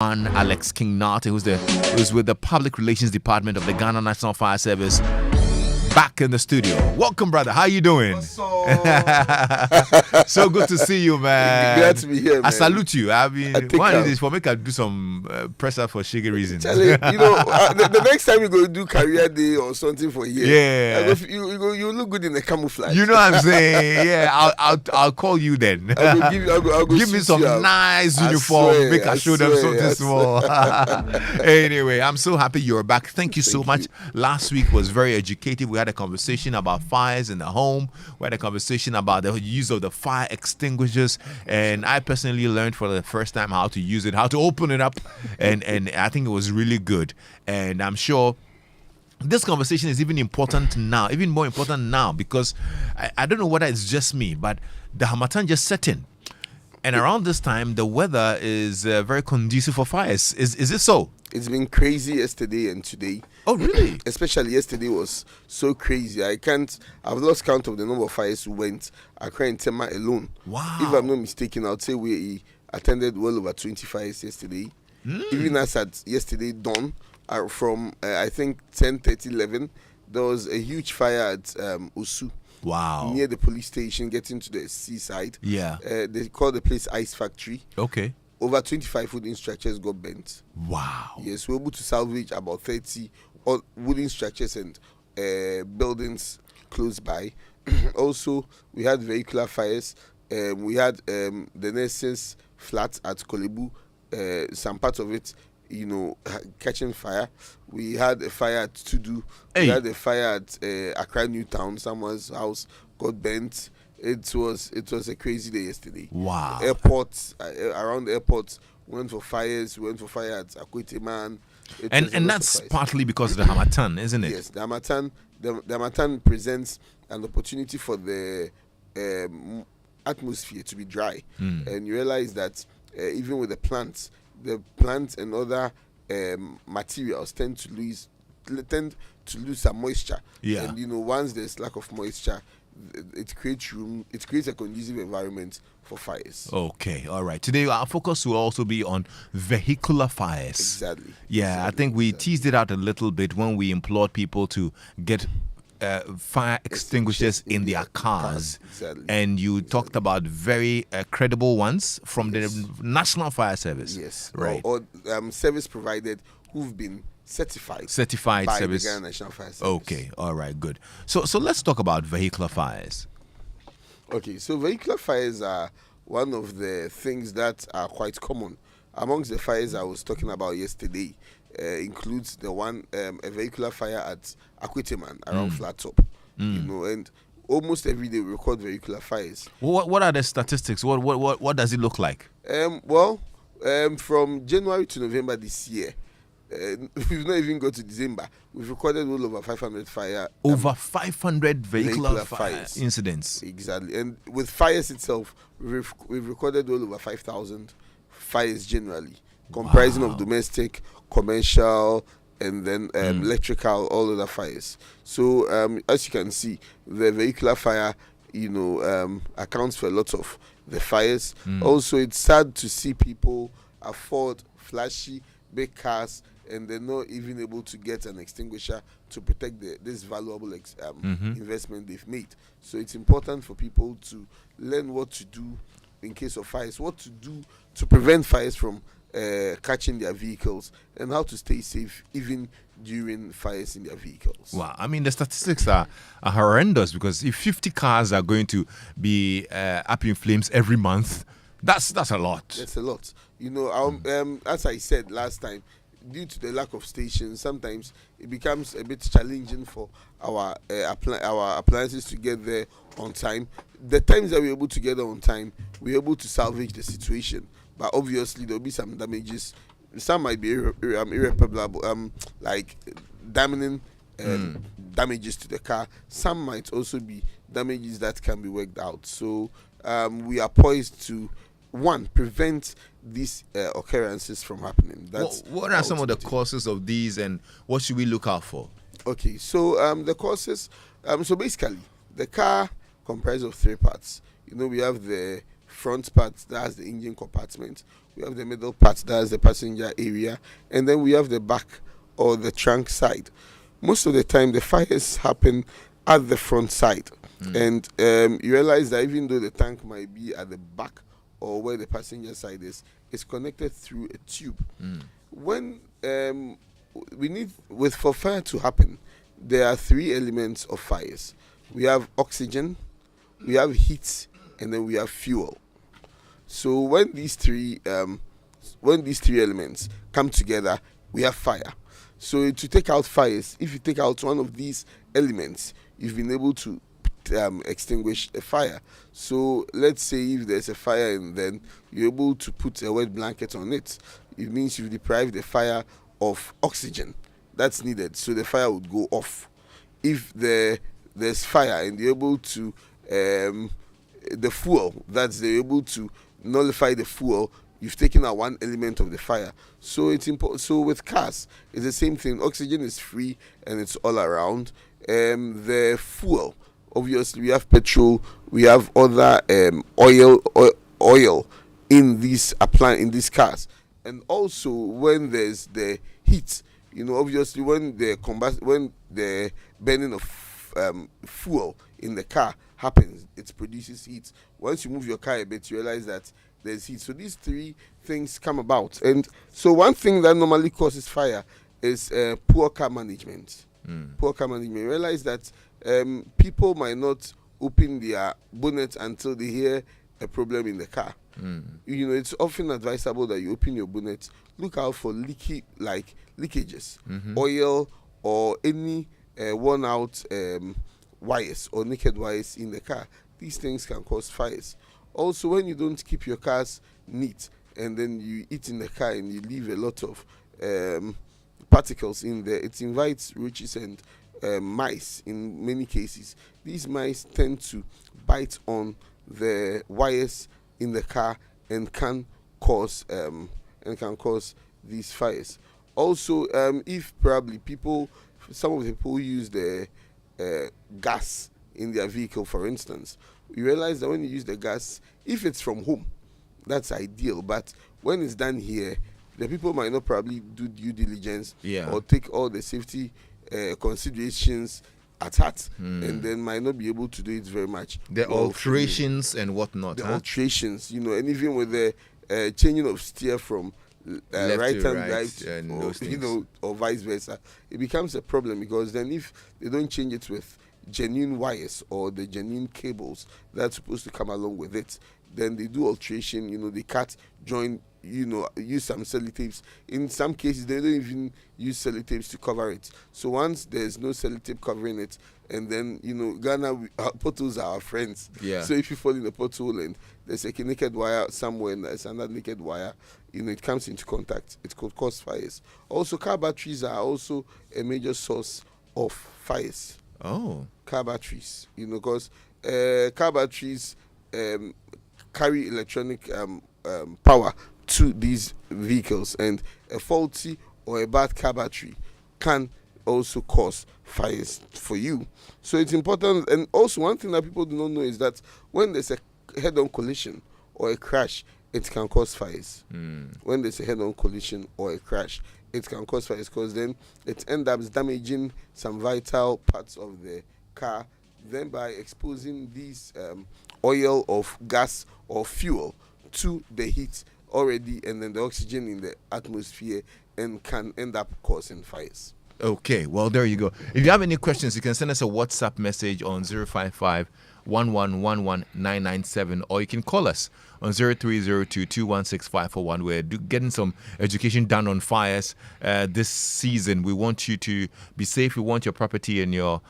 A.D.O1 Alex King Nortey, who's with the Public Relations Department of the Ghana National Fire Service, back in the studio. Welcome, brother. How you doing? So good to see you, man. Glad to be here, man. I salute you. I mean, why is this for me? I do some press up for Shiggy reasons. The next time you go do career day or something for a year, yeah, you look good in the camouflage. You know what I'm saying? Yeah, I'll call you then. I'll go give me some nice uniform. Make I show them something small. Anyway, I'm so happy you're back. Thank you so much. Last week was very educative. We had a conversation about fires in the home. We had a conversation about the use of the fire extinguishers, and I personally learned for the first time how to use it, how to open it up, and I think it was really good. And I'm sure this conversation is even more important now, because I don't know whether it's just me, but the Harmattan just set in. And around this time, the weather is very conducive for fires. Is it so? It's been crazy yesterday and today. Oh, really? Especially yesterday was so crazy. I've lost count of the number of fires who went Accra and Tema alone. Wow. If I'm not mistaken, I would say we attended well over 20 fires yesterday. Even as at yesterday dawn, from I think 10:30, 11, there was a huge fire at Osu. Wow. Near the police station, getting to the seaside. Yeah. They call the place Ice Factory. Okay. Over 25 wooden structures got bent. Wow. Yes, we were able to salvage about 30 wooden structures and buildings close by. Also, we had vehicular fires. We had the nurses' flat at Kolebu. Some part of it, catching fire. We had a fire at Tudu. Hey. We had a fire at Accra Newtown. Someone's house got bent. It was a crazy day yesterday. Wow. Airports, around the airports, went for fires. We went for fire at Akwete. And that's partly because of the Harmattan, isn't it? Yes, the Harmattan presents an opportunity for the atmosphere to be dry. And you realize that even with the plants and other materials tend to lose some moisture. Yeah. And once there's lack of moisture, it creates a conducive environment for fires. Okay, all right. Today our focus will also be on vehicular fires. Exactly. Yeah, exactly. I think we teased it out a little bit when we implored people to get fire extinguishers in their cars. Exactly. And you talked about very credible ones from the National Fire Service. Yes. Right. Or service provided who've been certified by service. the Ghana National Fire Service. Okay, all right, good. So let's talk about vehicular fires. Okay, so vehicular fires are one of the things that are quite common. Amongst the fires I was talking about yesterday includes the one, a vehicular fire at Akwete around Flat Top. And almost every day we record vehicular fires. What are the statistics? What does it look like? From January to November this year, we've not even got to December. We've recorded well over 500 fire. Over 500 vehicular fire incidents. Exactly. And with fires itself, we've recorded well over 5,000 fires generally, comprising of domestic, commercial, and then electrical, all other fires. So as you can see, the vehicular fire, accounts for a lot of the fires. Also, it's sad to see people afford flashy big cars and they're not even able to get an extinguisher to protect this valuable investment they've made. So it's important for people to learn what to do in case of fires, what to do to prevent fires from catching their vehicles, and how to stay safe even during fires in their vehicles. Wow, I mean the statistics are horrendous, because if 50 cars are going to be up in flames every month, that's a lot. That's a lot. As I said last time, due to the lack of stations, sometimes it becomes a bit challenging for our appliances to get there on time. The times that we're able to get there on time, we're able to salvage the situation. But obviously, there'll be some damages. Some might be irreparable, like damaging damages to the car. Some might also be damages that can be worked out. So we are poised to, one, prevent these occurrences from happening. What are some of the causes of these, and what should we look out for? Okay, so the causes, so basically, the car comprises of three parts. We have the front part, that's the engine compartment. We have the middle part, that's the passenger area, and then we have the back or the trunk side. Most of the time, the fires happen at the front side, and you realize that even though the tank might be at the back or where the passenger side is, it's connected through a tube. When for fire to happen, there are three elements of fires. We have oxygen, we have heat, and then we have fuel. So when these three elements come together, we have fire. So to take out fires, if you take out one of these elements, you've been able to extinguish a fire. So let's say if there's a fire and then you're able to put a wet blanket on it, it means you've deprived the fire of oxygen that's needed, so the fire would go off. If there's fire and you're able to the fuel, that's they're able to nullify the fuel, you've taken out one element of the fire. So it's important. So with cars, it's the same thing. Oxygen is free and it's all around. The fuel, obviously, we have petrol, we have other oil in these cars, and also when there's the heat, obviously when the burning of fuel in the car happens, it produces heat. Once you move your car a bit, you realize that there's heat. So these three things come about, and so one thing that normally causes fire is poor car management. Poor car management. You realize that people might not open their bonnet until they hear a problem in the car. It's often advisable that you open your bonnet, look out for leakages, oil, or any worn out wires or naked wires in the car. These things can cause fires. Also, when you don't keep your cars neat and then you eat in the car and you leave a lot of particles in there, it invites roaches and mice in many cases. These mice tend to bite on the wires in the car and can cause these fires. Also, if probably some of the people use the gas in their vehicle, for instance, you realize that when you use the gas, if it's from home, that's ideal. But when it's done here, the people might not probably do due diligence or take all the safety considerations at heart, and then might not be able to do it very much. The alterations and whatnot. The alterations, and even with the changing of steer from right hand drive, or vice versa, it becomes a problem, because then if they don't change it with genuine wires or the genuine cables that's supposed to come along with it, then they do alteration. They cut, join, use some sellotapes. In some cases, they don't even use sellotapes to cover it. So once there's no sellotape covering it, and then Ghana, potholes are our friends. So if you fall in a pothole and there's a naked wire somewhere and there's another naked wire, it comes into contact, it could cause fires. Also, car batteries are also a major source of fires. Car batteries, because car batteries carry electronic power to these vehicles, and a faulty or a bad car battery can also cause fires for you. So it's important. And also, one thing that people do not know is that when there's a head-on collision or a crash, it can cause fires. When there's a head-on collision or a crash, it can cause fires, because then it ends up damaging some vital parts of the car, then by exposing these oil of gas or fuel to the heat already, and then the oxygen in the atmosphere, and can end up causing fires. Okay, well, there you go. If you have any questions, you can send us a WhatsApp message on 055-1111-997, or you can call us on 0302-216-541. We're getting some education done on fires this season. We want you to be safe. We want your property and your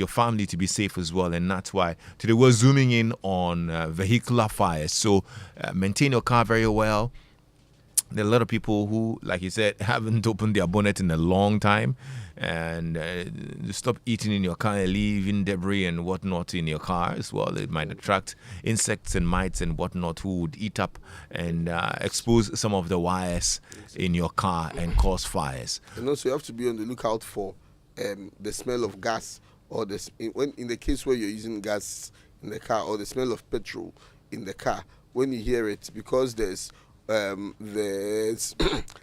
family to be safe as well, and that's why today we're zooming in on vehicular fires. So maintain your car very well. There are a lot of people who, like you said, haven't opened their bonnet in a long time, and stop eating in your car and leaving debris and whatnot in your car as well. It might attract insects and mites and whatnot who would eat up and expose some of the wires in your car and cause fires. And also, you have to be on the lookout for the smell of gas, or in the case where you're using gas in the car, or the smell of petrol. in the car when you hear it, because there's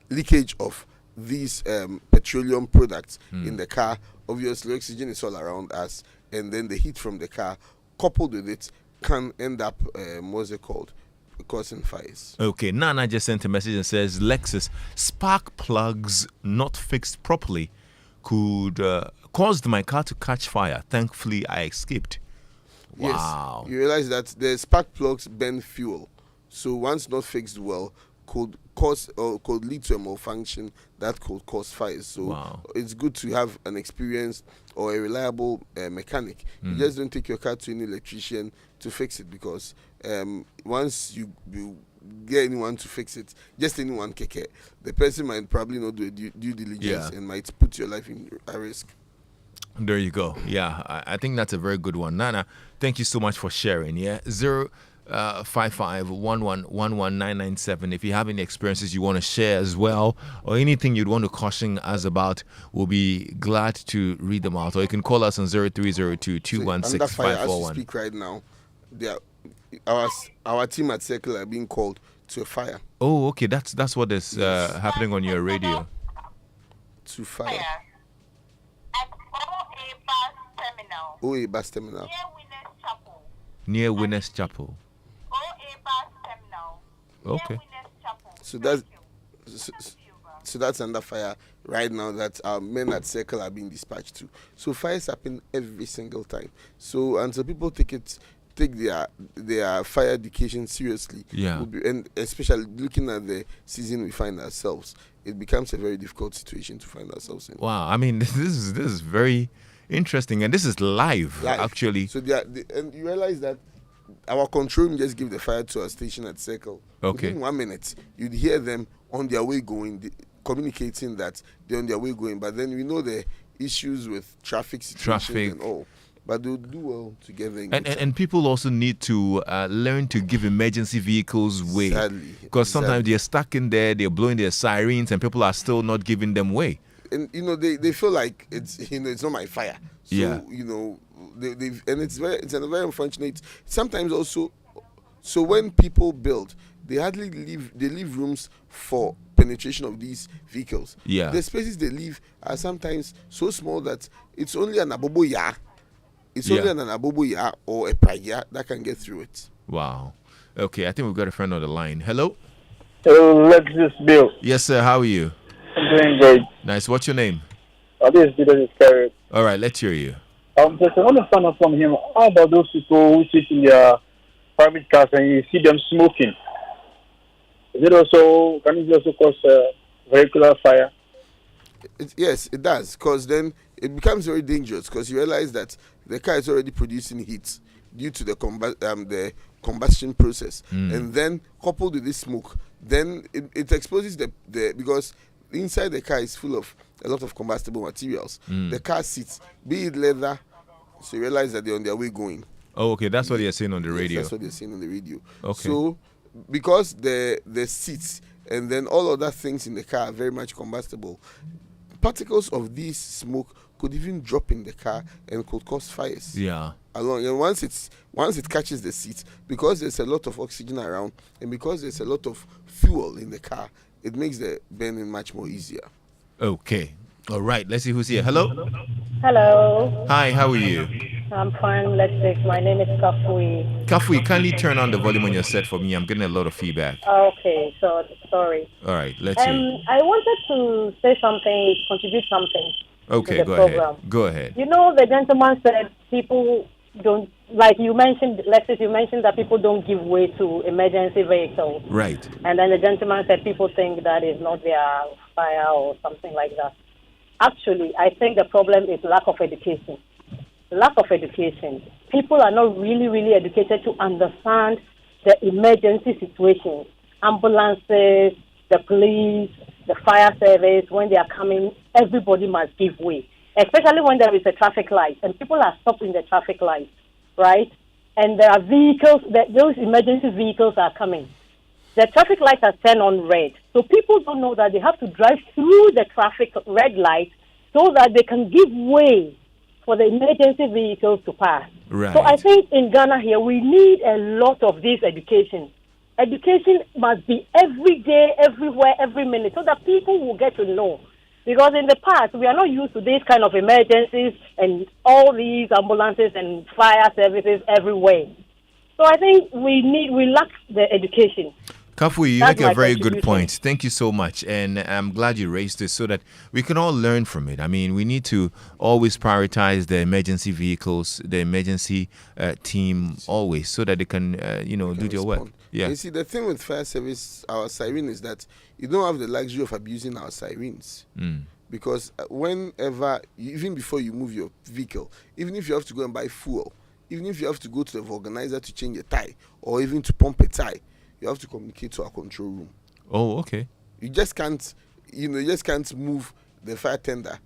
leakage of these petroleum products in the car. Obviously, oxygen is all around us, and then the heat from the car, coupled with it, can end up what's it called, causing fires. Okay, Nana just sent a message and says Lexus spark plugs not fixed properly could caused my car to catch fire. Thankfully, I escaped. Wow. Yes, you realize that the spark plugs burn fuel, so once not fixed well, could cause or could lead to a malfunction that could cause fires. So it's good to have an experienced or a reliable mechanic. You just don't take your car to any electrician to fix it, because once you get anyone to fix it, just anyone keke, the person might probably not do a due diligence and might put your life in a risk. There you go. Yeah, I think that's a very good one. Nana, thank you so much for sharing. Yeah, 055-1111-997. If you have any experiences you want to share as well, or anything you'd want to caution us about, we'll be glad to read them out. Or you can call us on 0302-216-541. As we speak right now, our team at Circle are being called to a fire. Oh, okay. That's what is happening on your radio. To fire. At OA Bus Terminal. OA Bus Terminal. Near Winners Chapel. OA Bus Terminal. Okay. So that's under fire right now, that our men at Circle are being dispatched to. So fires happen every single time. So until people take their fire education seriously, and especially looking at the season we find ourselves, it becomes a very difficult situation to find ourselves in. Wow, I mean, this is very interesting, and this is live. Actually. So and you realize that our control room just give the fire to our station at Circle. Okay. Within 1 minute, you'd hear them on their way going, communicating that they're on their way going. But then we know the issues with traffic situations and all. But they'll do well together. And people also need to learn to give emergency vehicles way. Because sometimes they're stuck in there, they're blowing their sirens, and people are still not giving them way. And they feel like it's not my fire. So it's very unfortunate. Sometimes also, so when people build, they leave rooms for penetration of these vehicles. Yeah. The spaces they leave are sometimes so small that it's only an abobo ya. It's only an abobo ya or a praya that can get through it. Wow. Okay, I think we've got a friend on the line. Hello? Hello, Lexis Bill. Yes, sir. How are you? I'm doing great. Nice. What's your name? This is Peter Iscariot. All right, let's hear you. Just I want to find out from him, how about those people who sit in their private cars and you see them smoking? Can it also cause vehicular fire? Yes, it does, because then it becomes very dangerous, because you realize that the car is already producing heat due to the combustion process, and then coupled with this smoke, then it exposes the because inside the car is full of a lot of combustible materials. The car seats, be it leather, so you realize that they're on their way going. Oh, okay, that's what they're saying on the radio. That's what they're saying on the radio. Okay. So because the seats and then all other things in the car are very much combustible, particles of this smoke could even drop in the car and could cause fires. Yeah. And once it catches the seat, because there's a lot of oxygen around and because there's a lot of fuel in the car, it makes the burning much more easier. Okay. All right. Let's see who's here. Hello. Hello. Hi. How are you? I'm fine, Lexis. My name is Kafui. Kafui, kindly turn on the volume on your set for me. I'm getting a lot of feedback. Okay. So sorry. All right. Let's see. I wanted to say something, contribute something. Okay. To the program. Go ahead. You know, the gentleman said people don't, like you mentioned, Lexis, you mentioned that people don't give way to emergency vehicles. Right. And then the gentleman said people think that is not their fire or something like that. Actually, I think the problem is lack of education. Lack of education. People are not really educated to understand the emergency situations. Ambulances, the police, the fire service, when they are coming, everybody must give way. Especially when there is a traffic light and people are stopped in the traffic light, right? And there are vehicles, those emergency vehicles are coming. The traffic light has turned on red. So people don't know that they have to drive through the traffic red light so that they can give way for the emergency vehicles to pass. Right. So I think in Ghana here, we need a lot of this education. Education must be every day, everywhere, every minute, so that people will get to know. Because in the past, we are not used to these kind of emergencies and all these ambulances and fire services everywhere. So I think we lack the education. Kafu, you That's make a my very good contribution. point. Thank you so much. And I'm glad you raised this so that we can all learn from it. I mean, we need to always prioritize the emergency vehicles, the emergency team always, so that they can, do their work. Yeah. You see, the thing with fire service, our siren, is that you don't have the luxury of abusing our sirens. Because whenever, even before you move your vehicle, even if you have to go and buy fuel, even if you have to go to the organizer to change a tire, or even to pump a tire, you have to communicate to our control room. Oh, okay. You just can't, move the fire tender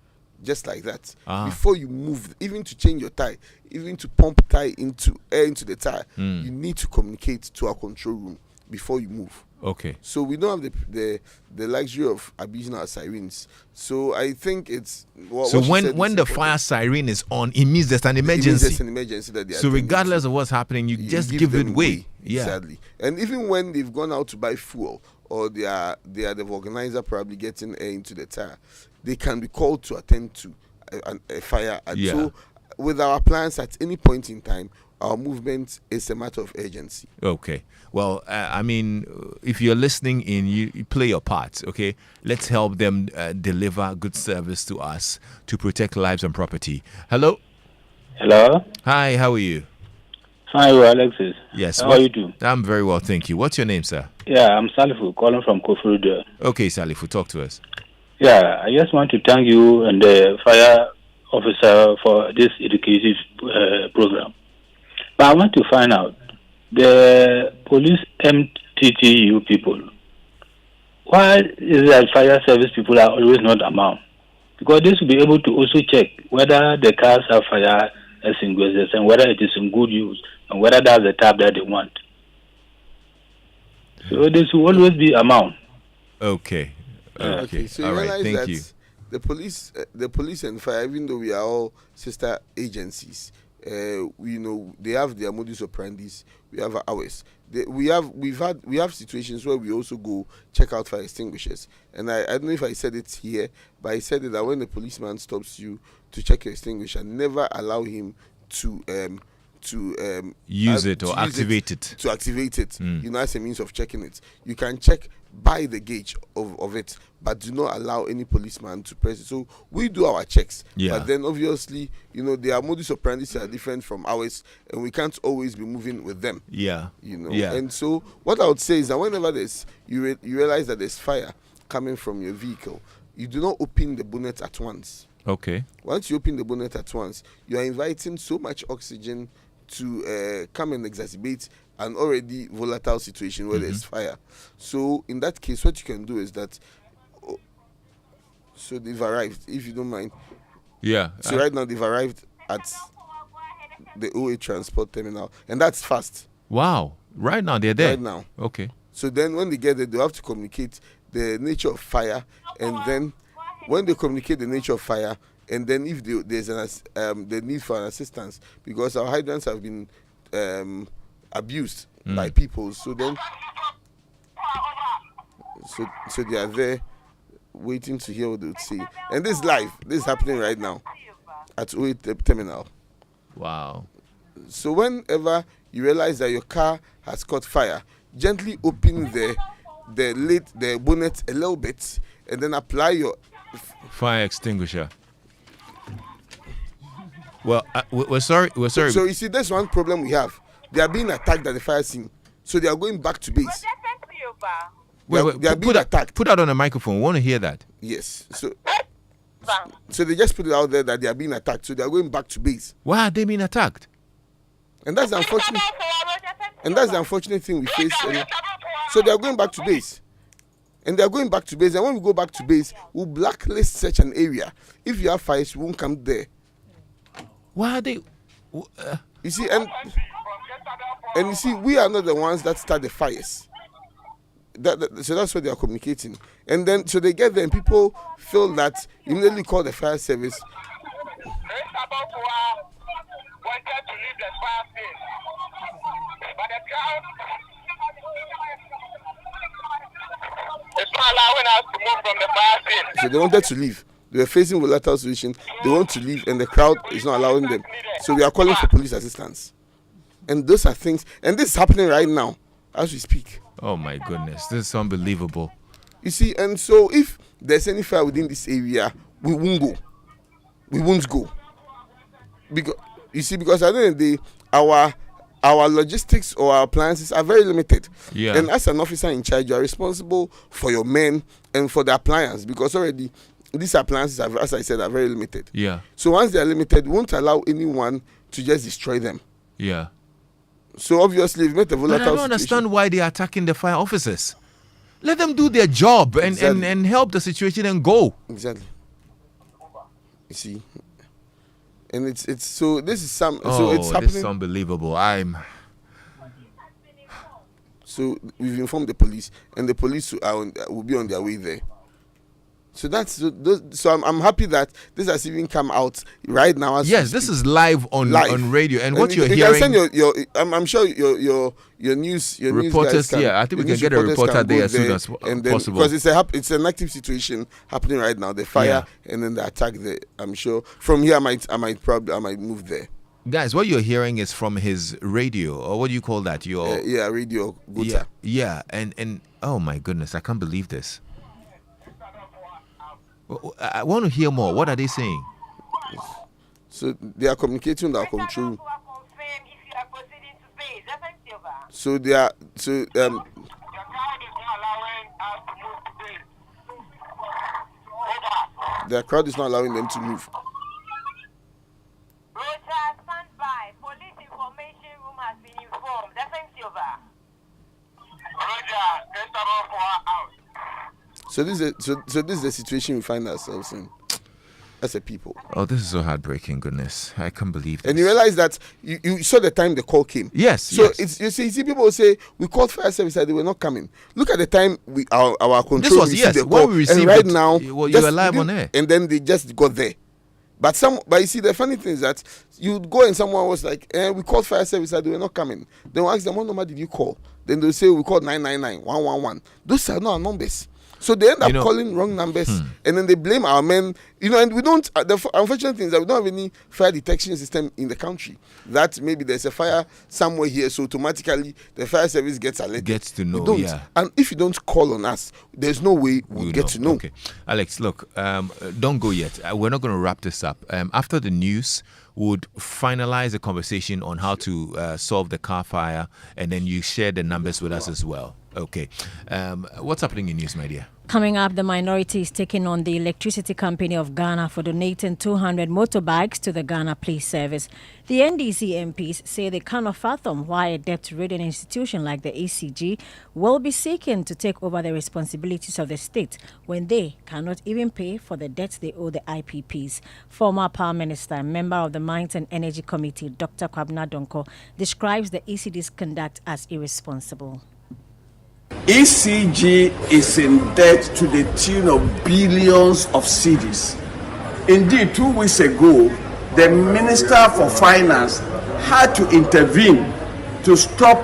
just like that. Ah. Before you move, even to change your tire, even to pump tire into air into the tire, you need to communicate to our control room before you move. Okay. So we don't have the luxury of abusing our sirens. So I think it's when the fire siren is on, it means there's an emergency. There's an emergency that they are So attending regardless to. of what's happening, you just give give it them way. Yeah. Exactly. And even when they've gone out to buy fuel, or they are the organizer probably getting air into the tire, they can be called to attend to a fire. And Yeah. so with our plans at any point in time, our movement is a matter of urgency. Okay. Well, if you're listening in, you play your part, okay? Let's help them deliver good service to us to protect lives and property. Hello? Hello? Hi, how are you? Fine, Alexis. Yes. How are you doing? I'm very well, thank you. What's your name, sir? Yeah, I'm Salifu, calling from Kofuruda. Okay, Salifu, talk to us. Yeah, I just want to thank you and the fire officer for this educative program. But I want to find out, the police MTTU people, why is it that fire service people are always not among? Because they should be able to also check whether the cars have fire extinguishers and whether it is in good use and whether that's the type that they want. So they should always be among. Okay. Okay. So you All right. realize Thank that you. the police and fire, even though we are all sister agencies, they have their modus operandi. We have ours. We have situations where we also go check out fire extinguishers. And I don't know if I said it here, but I said it that when the policeman stops you to check your extinguisher, never allow him to Use it or activate it. To activate it, as a means of checking it. You can check by the gauge of it, but do not allow any policeman to press it. So we do our checks, but then obviously, their modus operandi are different from ours, and we can't always be moving with them. Yeah. And so what I would say is that whenever you realize that there's fire coming from your vehicle, you do not open the bonnet at once. Okay. Once you open the bonnet at once, you are inviting so much oxygen to come and exacerbate an already volatile situation where there's fire. So in that case, what you can do is that, so they've arrived, if you don't mind. Yeah. So right now they've arrived at the OA transport terminal, and that's fast. Wow. Right now they're there. Right now. Okay. So then when they get there, they have to communicate the nature of fire, and then when they communicate the nature of fire, and then if there's the need for an assistance, because our hydrants have been abused by people, so then so they are there waiting to hear what they would say. And this is live. This is happening right now at OA terminal. Wow. So whenever you realize that your car has caught fire, gently open the bonnet a little bit, and then apply your fire extinguisher. Well, we're sorry. So you see, that's one problem we have. They are being attacked at the fire scene, so they are going back to base. They are being attacked. Put that on the microphone. We want to hear that. Yes. So they just put it out there that they are being attacked, so they are going back to base. Why are they being attacked? And that's the unfortunate. And that's the unfortunate thing we face. So they are going back to base. And they are going back to base. And when we go back to base, we'll blacklist such an area. If you have fires, we won't come there. Why are they? You see, and you see, we are not the ones that start the fires. So that's what they are communicating. And then, so they get there and people feel that immediately call the fire service. wanted to leave the fire scene, but the crowd is not allowing us to move from the fire scene. So they wanted to leave. They were facing volatile situation. They want to leave, and the crowd is not allowing them. So we are calling for police assistance. And those are things, and this is happening right now as we speak. Oh my goodness, this is unbelievable. You see, and so if there's any fire within this area, we won't go. We won't go. Because you see, because at the end of the day, our logistics or our appliances are very limited. Yeah. And as an officer in charge, you are responsible for your men and for the appliance, because already these appliances, as I said, are very limited. Yeah. So once they are limited, we won't allow anyone to just destroy them. Yeah. So obviously, we've met a volatile But I don't situation. understand why they are attacking the fire officers. Let them do their job and, Exactly. and help the situation and go. Exactly. You see, and it's so this is some Oh, so it's this happening. is unbelievable. So we've informed the police, and the police will be on their way there. So I'm happy that this has even come out right now. Yes, this is live on radio, and what you're you hearing. can send your I'm sure your news reporters. News guys I think we can news get a reporters reporter can go there as soon there, as and then, possible. because it's an active situation happening right now. The fire and then the attack there. I'm sure from here I might move there. Guys, what you're hearing is from his radio, or what do you call that? Your radio. Guta. Yeah, and oh my goodness, I can't believe this. I want to hear more. What are they saying? So they are communicating with our control. So they are their crowd is not allowing them to move. Roger, stand by. Police information room has been informed. FMC over. Roger, let's have out. So this is the situation we find ourselves in as a people. Oh, this is so heartbreaking. Goodness, I can't believe this. And you realize that you saw the time the call came. Yes. So yes. it's you see people say we called fire service and they were not coming. Look at the time our control This was received the when call, we received and right it, now you were live on air. and then they just got there. But you see, the funny thing is that you go and someone was like, we called fire service and they were not coming. Then we ask them, what number did you call? Then they'll say we called 999 111. Those are not our numbers. So they end up calling wrong numbers, and then they blame our men. And we don't. The unfortunate thing is that we don't have any fire detection system in the country. That maybe there's a fire somewhere here, so automatically the fire service gets alerted. Gets to know. We don't. Yeah. And if you don't call on us, there's no way we'll get to know. Okay, Alex, look, don't go yet. We're not going to wrap this up. After the news, would finalize the conversation on how to solve the car fire, and then you share the numbers with us as well. Okay. What's happening in news, my dear? Coming up, the minority is taking on the Electricity Company of Ghana for donating 200 motorbikes to the Ghana Police Service. The NDC MPs say they cannot fathom why a debt-ridden institution like the ECG will be seeking to take over the responsibilities of the state when they cannot even pay for the debts they owe the IPPs. Former Power Minister and member of the Mines and Energy Committee, Dr. Kwabena Donko, describes the ECD's conduct as irresponsible. ECG is in debt to the tune of billions of cedis. Indeed, 2 weeks ago, the Minister for Finance had to intervene to stop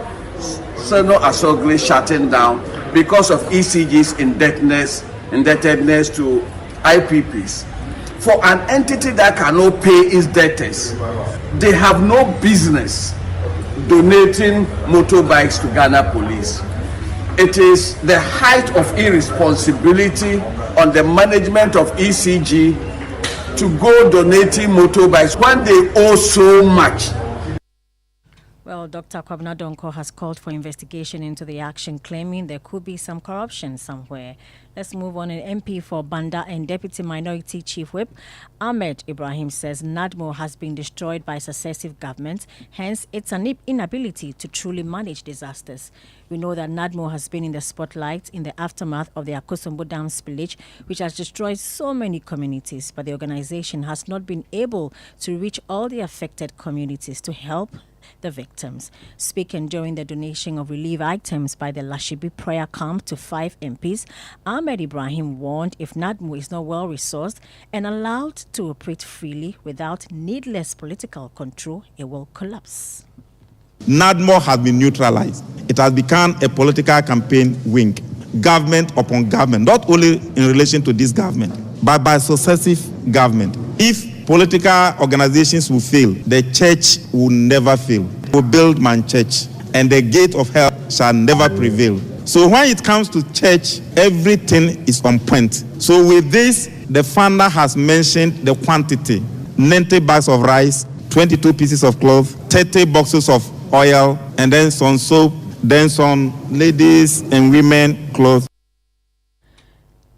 Seno Asogli shutting down because of ECG's indebtedness to IPPs. For an entity that cannot pay its debtors, they have no business donating motorbikes to Ghana Police. It is the height of irresponsibility on the management of ECG to go donating motorbikes when they owe so much. Well, Dr. Kwabena Donko has called for investigation into the action, claiming there could be some corruption somewhere. Let's move on. An MP for Banda and Deputy Minority Chief Whip Ahmed Ibrahim says NADMO has been destroyed by successive governments, hence it's an inability to truly manage disasters. We know that NADMO has been in the spotlight in the aftermath of the Akosombo Dam spillage, which has destroyed so many communities, but the organization has not been able to reach all the affected communities to help the victims. Speaking during the donation of relief items by the Lashibi prayer camp to 5 MPs, Ahmed Ibrahim warned if NADMO is not well resourced and allowed to operate freely without needless political control, it will collapse. NADMO has been neutralized. It has become a political campaign wing, government upon government, not only in relation to this government, but by successive government. If political organizations will fail, the church will never fail. We will build man church, and the gate of hell shall never prevail. So when it comes to church, everything is on point. So with this, the founder has mentioned the quantity: 90 bags of rice, 22 pieces of cloth, 30 boxes of oil, and then some soap, then some ladies and women clothes.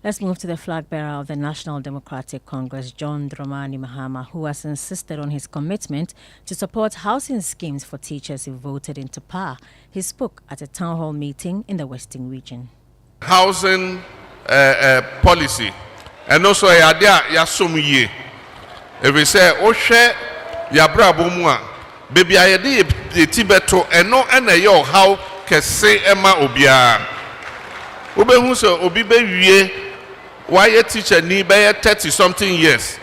Let's move to the flag bearer of the National Democratic Congress, John Dramani Mahama, who has insisted on his commitment to support housing schemes for teachers if voted into power. He spoke at a town hall meeting in the Western region. Housing policy, and also yasumye. If we say Oshe Yabra Bomua, baby I did the Tibeto and no and yo how can say Emma Obia Ubehuso Obibe. Why a teacher need by 30-something years?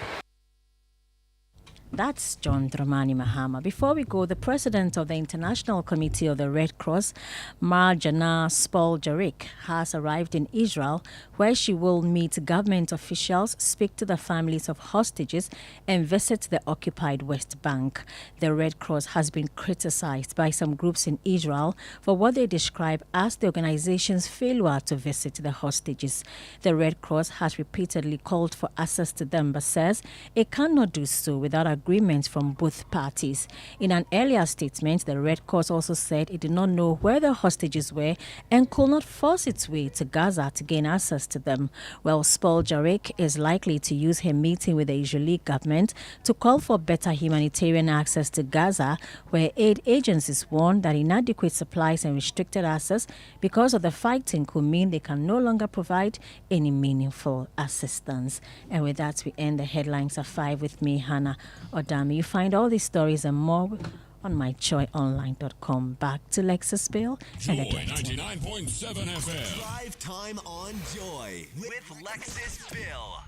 That's John Dramani Mahama. Before we go, the president of the International Committee of the Red Cross, Marjana Spoljarik, has arrived in Israel, where she will meet government officials, speak to the families of hostages, and visit the occupied West Bank. The Red Cross has been criticized by some groups in Israel for what they describe as the organization's failure to visit the hostages. The Red Cross has repeatedly called for access to them, but says it cannot do so without agreement from both parties. In an earlier statement, the Red Cross also said it did not know where the hostages were and could not force its way to Gaza to gain access to them. Well, Spoljarik is likely to use her meeting with the Israeli government to call for better humanitarian access to Gaza, where aid agencies warn that inadequate supplies and restricted access because of the fighting could mean they can no longer provide any meaningful assistance. And with that, we end the headlines at 5 with me, Hannah Odami. You find all these stories and more on myjoyonline.com. Back to Lexis Bill and the 99.7 FM. Drive time on Joy with Lexis Bill.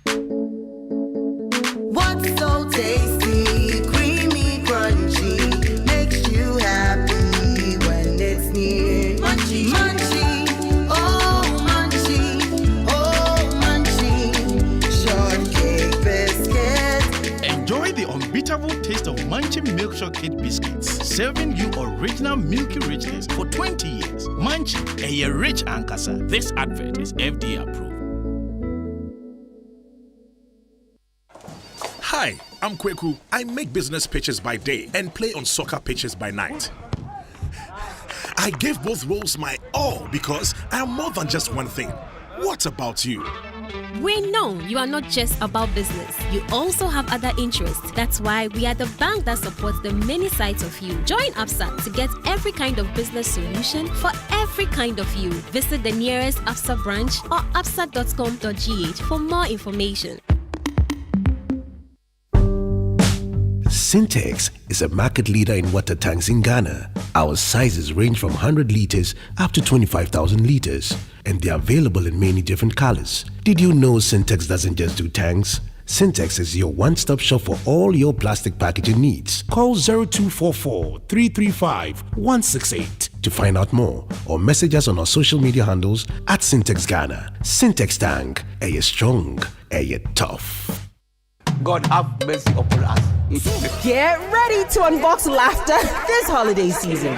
What's so tasty, creamy, crunchy, makes you happy when it's near? Munchie, munchie, oh munchie, shortcake biscuits. Enjoy the unbeatable taste of Munchie Milk Shortcake Biscuits, serving you original milky richness for 20 years. Munchie, a rich ankasa. This advert is FDA approved. Hi, I'm Kweku. I make business pitches by day and play on soccer pitches by night. I gave both roles my all because I am more than just one thing. What about you? We know you are not just about business. You also have other interests. That's why we are the bank that supports the many sides of you. Join ABSA to get every kind of business solution for every kind of you. Visit the nearest ABSA branch or absa.com.gh for more information. Syntex is a market leader in water tanks in Ghana. Our sizes range from 100 liters up to 25,000 liters, and they're available in many different colors. Did you know Syntex doesn't just do tanks? Syntex is your one-stop shop for all your plastic packaging needs. Call 0244-335-168 to find out more, or message us on our social media handles at Syntex Ghana. Syntex Tank, a strong, a tough. God have mercy upon us. Get ready to unbox laughter this holiday season.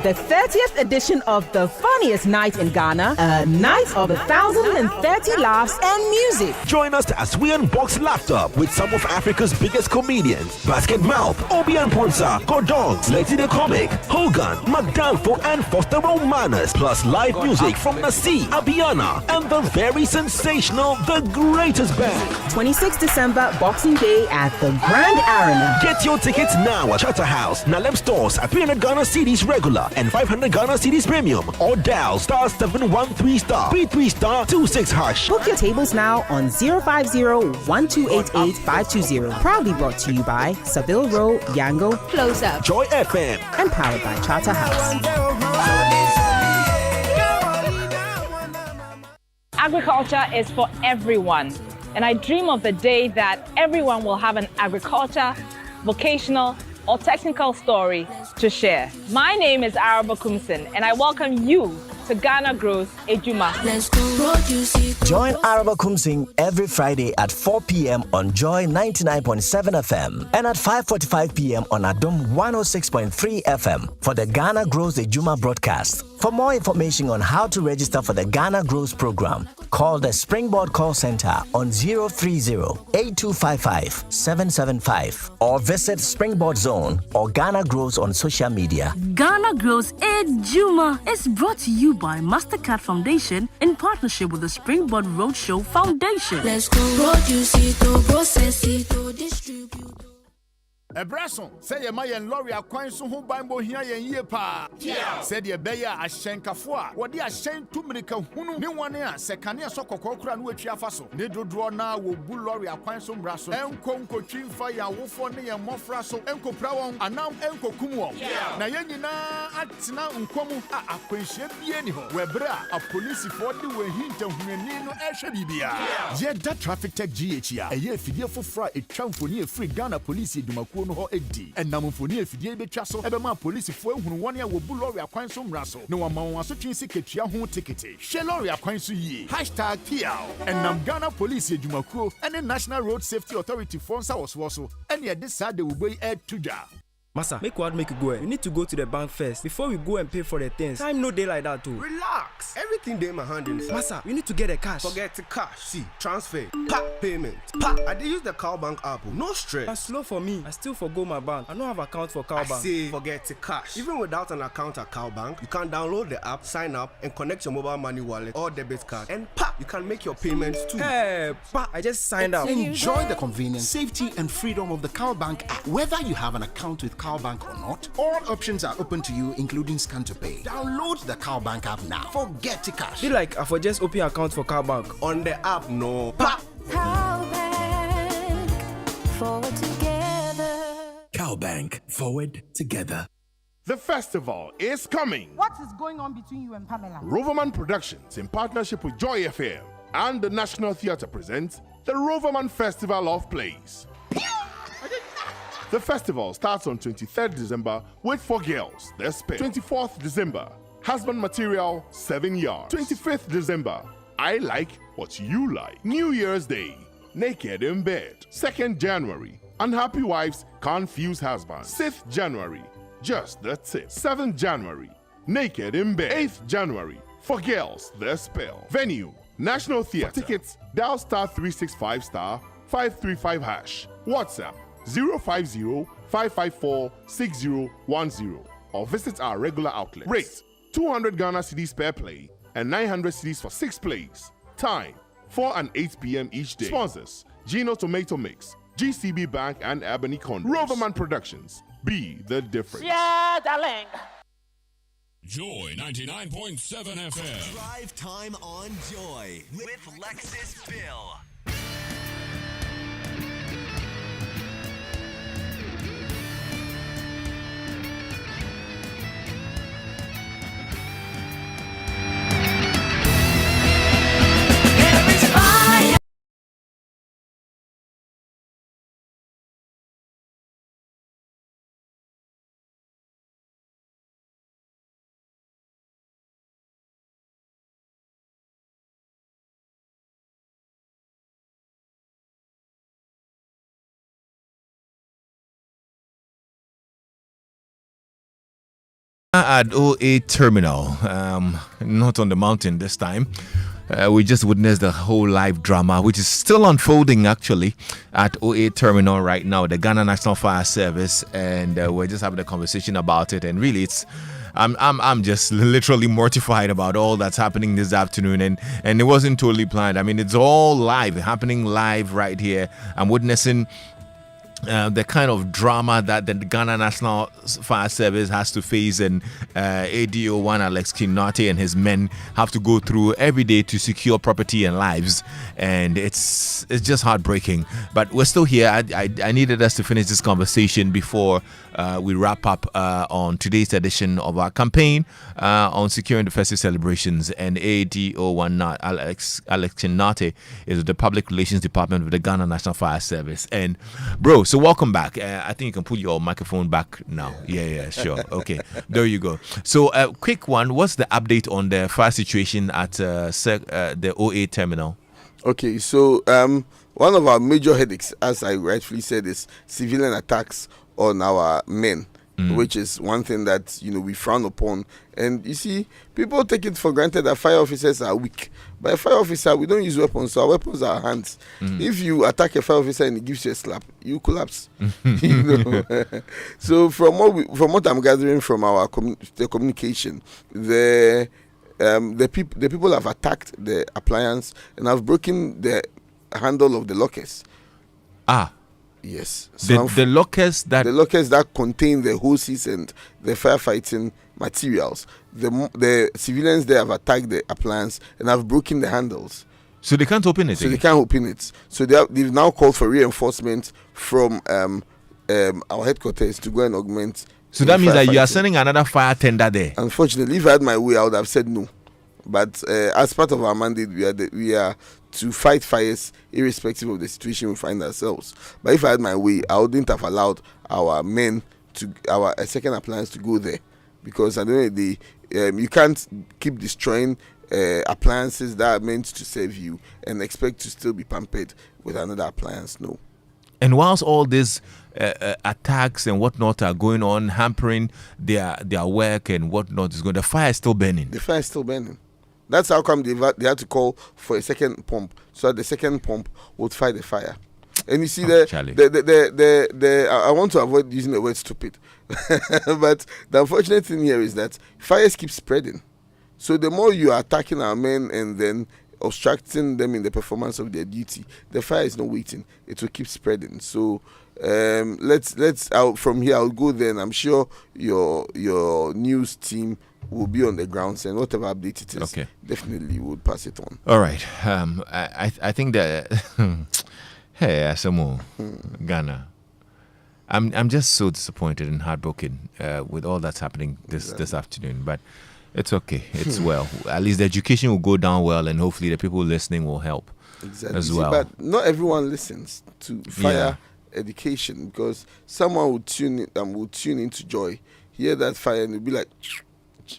The 30th edition of the funniest night in Ghana, a night of 1,030 laughs and music. Join us as we unbox laughter with some of Africa's biggest comedians: Basket Mouth, Obian Ponsa, Gordons, Letty the Comic, Hogan, McDalfo, and Foster Romanas, plus live music from Nasi, Abiana, and the very sensational The Greatest Band. 26 December, Boxing Day at the Grand Arena. Get your tickets now at Charterhouse, Nalem stores at 300 Ghana cedis regular and 500 Ghana cedis premium. Or dial *713*, 33*26#. Book your tables now on 050-1288-520. Proudly brought to you by Savile Row, Yango, Close Up, Joy FM, and powered by Charter House. Agriculture is for everyone, and I dream of the day that everyone will have an agriculture, vocational, or technical story to share. My name is Araba Kumsin, and I welcome you to Ghana Grows Ejuma. Join Araba Kumsing every Friday at 4 p.m. on Joy 99.7 FM and at 5:45 p.m. on Adom 106.3 FM for the Ghana Grows Ejuma broadcast. For more information on how to register for the Ghana Grows program, call the Springboard Call Center on 030-8255-775 or visit Springboard Zone or Ghana Grows on social media. Ghana Grows Ejuma is brought to you by MasterCard Foundation in partnership with the Springboard Roadshow Foundation. Let's go produce it, process it, distribute. Ebrason, say ye my lorry akwan so ho ban bo hia yen yie pa. Said ye be ya ahyenkafo a wo de ahyen tumirika hunu ne wone a sekane so kokokora no atwa fa so. Ne dodro na wo bu lorry akwan so mra so. Enko nkotwi mfa ya wofo ne ye mofra so. Enko pra won anam enko kum won. Na yen nyina atena nkomu a akwanhye bie ni ho. Webra a police for de we hinta hunani no ehwe bibia. Ye da traffic tech GH a eye fidie fofra etwa mfoni free Ghana police edumaku no ho edi enamfoni efidie betwa so ebema police fo ehunu won ya wo bu lorry akwan so mra so ne wama won aso twin siketua ho tikete hwe lorry akwan so yie #TL enam Ghana police edumaku and National Road Safety Authority for nsa so ene ye de saa de wo boy tuja. Massa, make what make you go. You need to go to the bank first before we go and pay for the things. Time no day like that too. Relax. Everything day in my hand inside. Massa, you need to get the cash. Forget the cash. See, transfer, payment. I did use the Cowbank app. No stress. That's slow for me. I still forgo my bank. I don't have account for Cowbank. I say forget the cash. Even without an account at Cowbank, you can download the app, sign up, and connect your mobile money wallet or debit card, and you can make your payments too. Hey, I just signed up. Enjoy the convenience, safety, and freedom of the Cowbank app. Whether you have an account with Cowbank or not, all options are open to you, including scan to pay. Download the Cowbank app now. Forget the cash. Be like I for just open account for Cowbank on the app. No. Cowbank, forward together. Cowbank, forward together. The festival is coming. What is going on between you and Pamela? Roverman Productions, in partnership with Joy FM and the National Theatre, presents the Roverman Festival of Plays. The festival starts on 23rd December with 4 girls, their spell. 24th December, husband material, 7 yards. 25th December, I like what you like. New Year's Day, naked in bed. 2nd January, unhappy wives, confused husbands. 6th January, just the tip. 7th January, naked in bed. 8th January, for girls, their spell. Venue, National Theatre. For tickets, dial *365*535#. WhatsApp 050-554-6010 or visit our regular outlet. Rate 200 Ghana cedis per play and 900 cedis for 6 plays. Time 4 and 8 p.m. each day. Sponsors Gino Tomato Mix, GCB Bank and Ebony Condos. Roverman Productions. Be the difference. Yeah, darling. Joy 99.7 FM. Drive time on Joy with Lexis Bill. At O8 Terminal, not on the mountain this time. We just witnessed the whole live drama, which is still unfolding actually at O8 Terminal right now, the Ghana National Fire Service, and we're just having a conversation about it. And really, I'm just literally mortified about all that's happening this afternoon, and it wasn't totally planned. I mean, it's all live, happening live right here. I'm witnessing the kind of drama that the Ghana National Fire Service has to face, and A.D.O1 Alex King Nortey and his men have to go through every day to secure property and lives, and it's just heartbreaking. But we're still here. I needed us to finish this conversation before we wrap up on today's edition of our campaign on securing the festive celebrations. And A.D.O1 Alex King Nortey is with the Public Relations Department of the Ghana National Fire Service. And bro, so welcome back. I think you can put your microphone back now. Yeah, sure. Okay, there you go. So quick one, what's the update on the fire situation at the OA terminal? Okay, so one of our major headaches, as I rightfully said, is civilian attacks on our men, which is one thing that we frown upon. And you see, people take it for granted that fire officers are weak. But a fire officer, we don't use weapons, so our weapons are our hands. If you attack a fire officer and he gives you a slap, you collapse. So from what I'm gathering from our the communication, the people have attacked the appliance and have broken the handle of the lockers. Yes. So the lockers that contain the hoses and the firefighting materials. The civilians there have attacked the appliance and have broken the handles. So they can't open it. So they've now called for reinforcement from our headquarters to go and augment. So that means that you are sending another fire tender there. Unfortunately, if I had my way, I would have said no. But as part of our mandate, we are to fight fires irrespective of the situation we find ourselves. But if I had my way, I wouldn't have allowed our men our second appliance to go there, because at the end of the day, you can't keep destroying appliances that are meant to serve you and expect to still be pampered with another appliance. No. And whilst all these attacks and whatnot are going on, hampering their work and whatnot is going, the fire is still burning. The fire is still burning. That's how come they had to call for a second pump, so that the second pump would fight the fire. And you see, I want to avoid using the word stupid, but the unfortunate thing here is that fires keep spreading. So the more you are attacking our men and then obstructing them in the performance of their duty, the fire is not waiting. It will keep spreading. So let's out from here. I'll go there, and I'm sure your news team will be on the grounds, and whatever update it is, definitely would pass it on. All right. I think that hey, Asamoah, Ghana, I'm just so disappointed and heartbroken with all that's happening this afternoon. But it's okay. It's well. At least the education will go down well, and hopefully the people listening will help as well. But not everyone listens to fire education, because someone will tune into Joy, hear that fire, and they'll be like,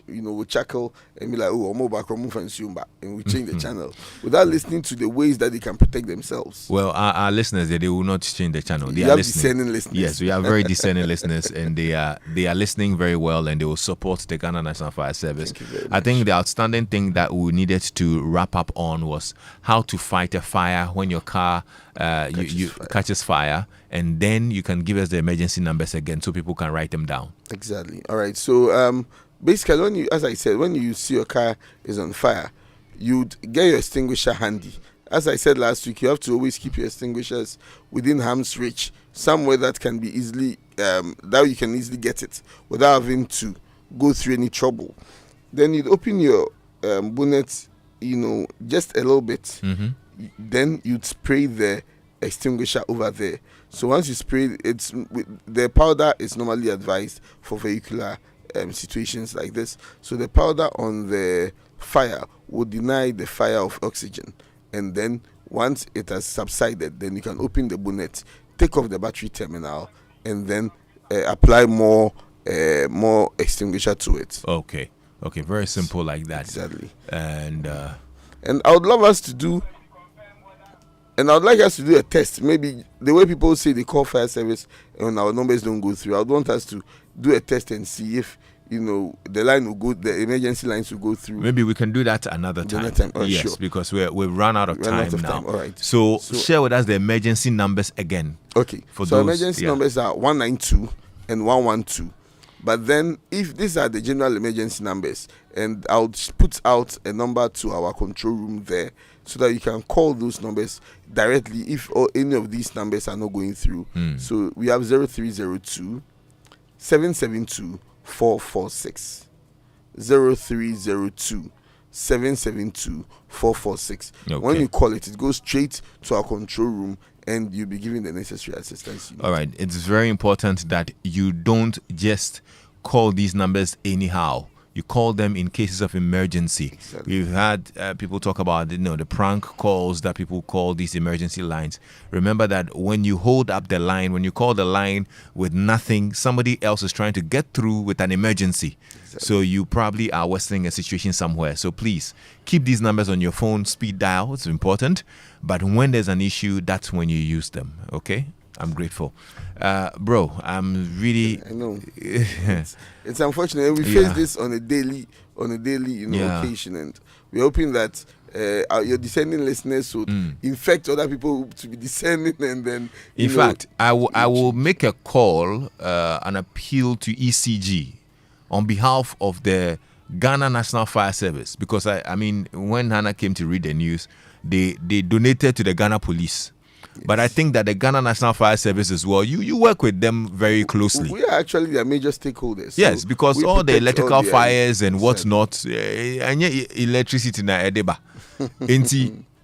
we'll chuckle and be like, oh, I'm back from and we change the channel without listening to the ways that they can protect themselves. Well, our listeners, they will not change the channel. They are discerning listeners. Yes, we have very discerning listeners, and they are listening very well, and they will support the Ghana National Fire Service. I think the outstanding thing that we needed to wrap up on was how to fight a fire when your car catches fire, and then you can give us the emergency numbers again so people can write them down. Exactly. All right. So basically, when you see your car is on fire, you'd get your extinguisher handy. As I said last week, you have to always keep your extinguishers within harm's reach, somewhere that can be easily that you can easily get it without having to go through any trouble. Then you'd open your bonnet, just a little bit. Then you'd spray the extinguisher over there. So once you spray, the powder is normally advised for vehicular situations like this. So the powder on the fire will deny the fire of oxygen, and then once it has subsided, then you can open the bonnet, take off the battery terminal, and then apply more extinguisher to it. Okay, very simple like that. Exactly. And I would love us to do. And I would like us to do a test. Maybe the way people say they call fire service and our numbers don't go through, I would want us to do a test and see if the line will go, the emergency lines will go through. Maybe we can do that another time. Yes, sure. Because we've run out of time now. All right. So share with us the emergency numbers again. Okay. Emergency numbers are 192 and 112. But then, if these are the general emergency numbers, and I'll put out a number to our control room there, so that you can call those numbers directly if any of these numbers are not going through. So we have 0302 772 446. 0302 772 446. When you call it, it goes straight to our control room and you'll be given the necessary assistance. All right. It's very important that you don't just call these numbers anyhow. You call them in cases of emergency. Exactly. We've had people talk about the prank calls that people call these emergency lines. Remember that when you hold up the line, when you call the line with nothing, somebody else is trying to get through with an emergency. Exactly. So you probably are worsening a situation somewhere. So please keep these numbers on your phone, speed dial. It's important. But when there's an issue, that's when you use them. Okay? I'm grateful. Bro, I'm really... I know. It's unfortunate. We face this on a daily occasion, and we're hoping that your discerning listeners would infect other people to be discerning, and then... In fact, I will make a call, an appeal to ECG on behalf of the Ghana National Fire Service, because, I mean, when Hannah came to read the news, they donated to the Ghana Police. Yes. But I think that the Ghana National Fire Service as well, you work with them very closely. We are actually their major stakeholders. Yes, because all the electrical fires and whatnot, and electricity na edeba.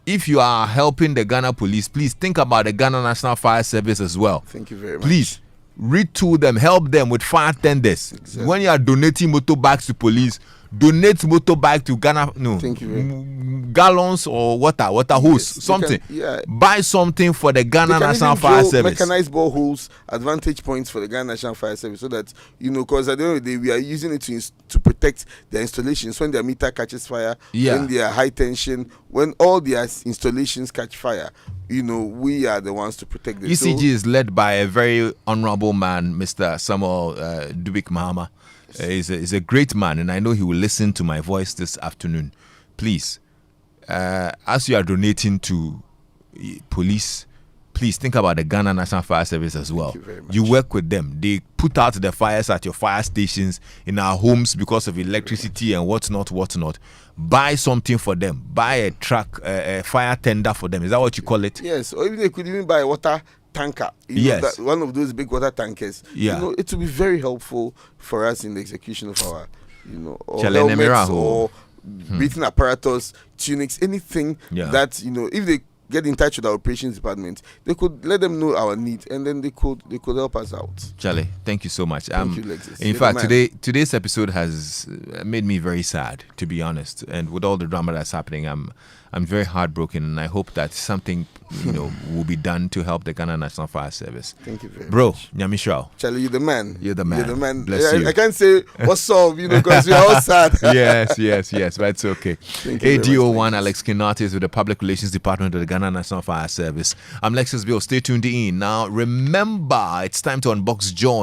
If you are helping the Ghana Police, please think about the Ghana National Fire Service as well. Thank you very much. Please retool them, help them with fire tenders. Exactly. When you are donating motorbikes to police, donate motorbike to Ghana. No, thank you. Gallons or water hose, something. Buy something for the Ghana National Fire Service. Mechanized boreholes, advantage points for the Ghana National Fire Service, so that because at the end of the day we are using it to protect their installations when their meter catches fire, when they are high tension, when all their installations catch fire. We are the ones to protect them. ECG is led by a very honorable man, Mr. Samuel Dubik Mahama. He's a great man, and I know he will listen to my voice this afternoon. Please, as you are donating to police, please think about the Ghana National Fire Service as well. Thank you very much. You work with them. They put out the fires at your fire stations, in our homes because of electricity and whatnot. Buy something for them. Buy a truck, a fire tender for them. Is that what you call it? Yes, or even they could even buy a water tanker. Yes. One of those big water tankers. Yeah. It will be very helpful for us in the execution of our, or helmets or breathing apparatus, tunics, anything that, if they get in touch with our operations department, they could let them know our need, and then they could help us out. Charlie, thank you so much. Thank you, Lexis. In fact, today's episode has made me very sad, to be honest. And with all the drama that's happening, I'm very heartbroken, and I hope that something will be done to help the Ghana National Fire Service. Thank you very much. Bro, Nyamishrao. Charlie, you're the man. You're the man. Bless you. I can't say what's up, because we're all sad. yes, but it's okay. A.D.O1 Alex King Nortey with the Public Relations Department of the Ghana National Fire Service. I'm Lexis Bill. Stay tuned in. Now, remember, it's time to unbox joy.